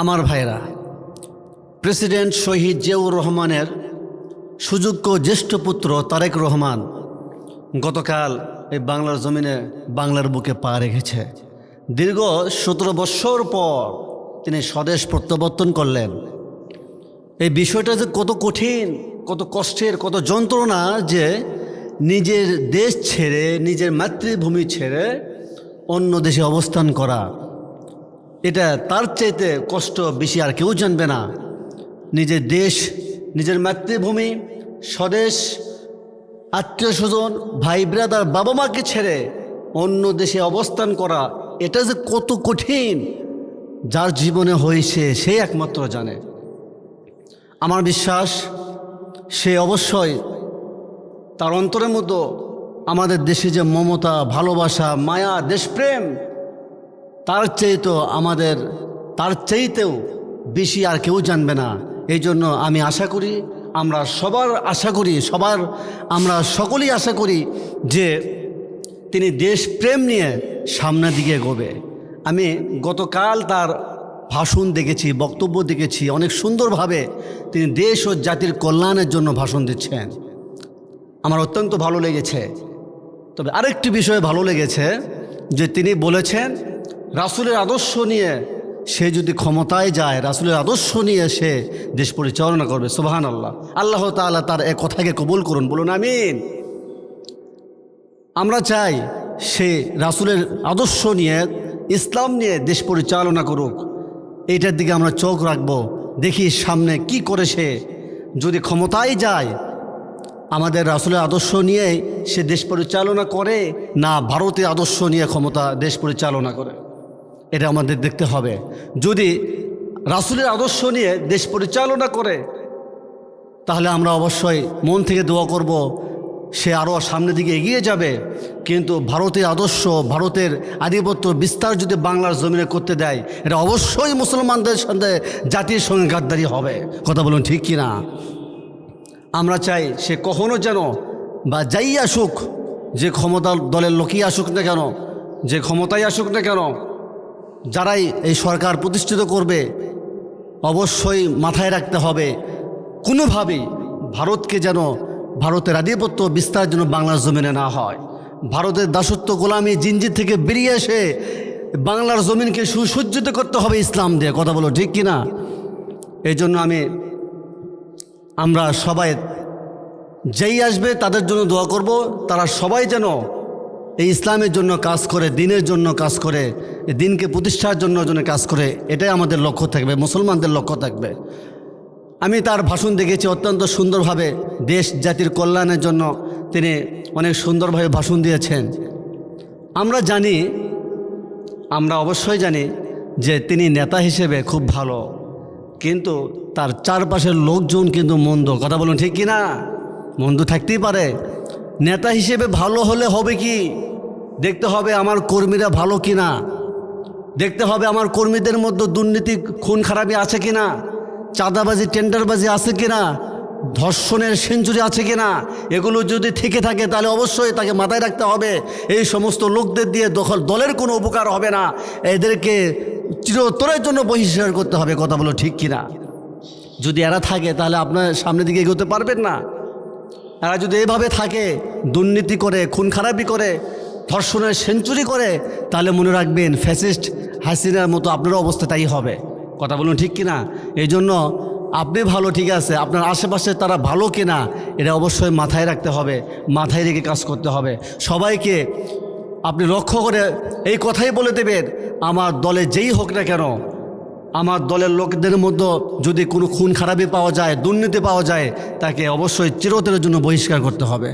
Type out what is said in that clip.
আমার ভাইরা, প্রেসিডেন্ট শহীদ জিয়াউর রহমানের সুযোগ্য জ্যেষ্ঠ পুত্র তারেক রহমান গতকাল এই বাংলার জমিনে বাংলার বুকে পা রেখেছে। দীর্ঘ 17 বৎসর পর তিনি স্বদেশ প্রত্যাবর্তন করলেন। এই বিষয়টা যে কত কঠিন, কত কষ্টের, কত যন্ত্রণা যে নিজের দেশ ছেড়ে, নিজের মাতৃভূমি ছেড়ে অন্য দেশে অবস্থান করা, এটা তার চাইতে কষ্ট বেশি আর কেউ জানবে না। নিজের দেশ, নিজের মাতৃভূমি, স্বদেশ, আত্মীয় স্বজন, ভাই ব্রাদার, বাবা মাকে ছেড়ে অন্য দেশে অবস্থান করা, এটা যে কত কঠিন যার জীবনে হয়েছে সে একমাত্র জানে। আমার বিশ্বাস সে অবশ্যই তার অন্তরের মতো আমাদের দেশে যে মমতা, ভালোবাসা, মায়া, দেশপ্রেম, তার চাইতেও বেশি আর কেউ জানবে না। এই জন্য আমি আশা করি, আমরা সকলেই আশা করি যে তিনি দেশপ্রেম নিয়ে সামনের দিকে এগোবে। আমি গতকাল তার ভাষণ দেখেছি, বক্তব্য দেখেছি, অনেক সুন্দরভাবে তিনি দেশ ও জাতির কল্যাণের জন্য ভাষণ দিচ্ছেন। আমার অত্যন্ত ভালো লেগেছে। তবে আরেকটি বিষয়ে ভালো লেগেছে যে তিনি বলেছেন রাসূলের আদর্শ নিয়ে সে যদি ক্ষমতায় যায়, রাসূলের আদর্শ নিয়ে সে দেশ পরিচালনা করবে। সুবহানাল্লাহ। আল্লাহ তাআলা তার এ কথাকে কবুল করুন, বলুন আমিন। আমরা চাই সে রাসূলের আদর্শ নিয়ে, ইসলাম নিয়ে দেশ পরিচালনা করুক। এইটার দিকে আমরা চোখ রাখবো, দেখি সামনে কি করে সে যদি ক্ষমতায় যায়, আমাদের রাসূলের আদর্শ নিয়ে সে দেশ পরিচালনা করে না ভারতের আদর্শ নিয়ে দেশ পরিচালনা করে, এটা আমাদের দেখতে হবে। যদি রাসূলের আদর্শ নিয়ে দেশ পরিচালনা করে তাহলে আমরা অবশ্যই মন থেকে দোয়া করব সে আরও সামনের দিকে এগিয়ে যাবে। কিন্তু ভারতের আদর্শ, ভারতের আধিপত্য বিস্তার যদি বাংলার জমিনে করতে দেয়, এটা অবশ্যই মুসলমানদের সাথে, জাতির সঙ্গে গাদ্দারি হবে। কথা বলুন ঠিক কি না? আমরা চাই সে কখনো যেন বা যাই আসুক, যে ক্ষমতার দলের লোকই আসুক না কেন, যে ক্ষমতায় আসুক না কেন, যারাই এই সরকার প্রতিষ্ঠিত করবে, অবশ্যই মাথায় রাখতে হবে কোনোভাবেই ভারতকে যেন, ভারতের আধিপত্য বিস্তার যেন বাংলার জমিনে না হয়। ভারতের দাসত্ব, গোলামি, জিনজির থেকে বেরিয়ে এসে বাংলার জমিনকে সুসজ্জিত করতে হবে ইসলাম দিয়ে। কথা বলো ঠিক কিনা? এই জন্য আমরা সবাই যেই আসবে তাদের জন্য দোয়া করব, তারা সবাই যেন এই ইসলামের জন্য কাজ করে, দিনের জন্য কাজ করে, এই দিনকে প্রতিষ্ঠার জন্য কাজ করে। এটাই আমাদের লক্ষ্য থাকবে, মুসলমানদের লক্ষ্য থাকবে। আমি তার ভাষণ দেখেছি, অত্যন্ত সুন্দরভাবে দেশ জাতির কল্যাণের জন্য তিনি অনেক সুন্দরভাবে ভাষণ দিয়েছেন। আমরা অবশ্যই জানি যে তিনি নেতা হিসেবে খুব ভালো, কিন্তু তার চারপাশের লোকজন কিন্তু মন্দ। কথা বলুন ঠিক কি না? মন্দ থাকতেই পারে। নেতা হিসেবে ভালো হলে হবে কি, দেখতে হবে আমার কর্মীরা ভালো কিনা, দেখতে হবে আমার কর্মীদের মধ্যে দুর্নীতি, খুন খারাপি আছে কিনা, চাঁদাবাজি, টেন্ডারবাজি আছে কিনা, ধর্ষণের সেঞ্চুরি আছে কিনা। এগুলো যদি থেকে থাকে তাহলে অবশ্যই তাকে মাথায় রাখতে হবে এই সমস্ত লোকদের দিয়ে দলের কোনো উপকার হবে না, এদেরকে চিরতরের জন্য বহিষ্কার করতে হবে। কথা বলো ঠিক কিনা? যদি এরা থাকে তাহলে আপনার সামনের দিকে এগোতে পারবেন না। এরা যদি এভাবে থাকে, দুর্নীতি করে, খুন খারাপি করে, ধর্ষণের সেঞ্চুরি করে, তাহলে মনে রাখবেন ফ্যাসিস্ট হাসিনার মতো আপনার অবস্থা তাই হবে। কথা বলুন ঠিক কিনা? এই জন্য আপনি ভালো, ঠিক আছে, আপনার আশেপাশে তারা ভালো কিনা এটা অবশ্যই মাথায় রাখতে হবে, মাথায় রেখে কাজ করতে হবে। সবাইকে আপনি লক্ষ্য করে এই কথাই বলে দেবেন, আমার দলে যেই হোক না কেন, আমার দলের লোকদের মধ্যে যদি কোনো খুন খারাপি পাওয়া যায়, দুর্নীতি পাওয়া যায়, তাকে অবশ্যই চিরতরের জন্য বহিষ্কার করতে হবে।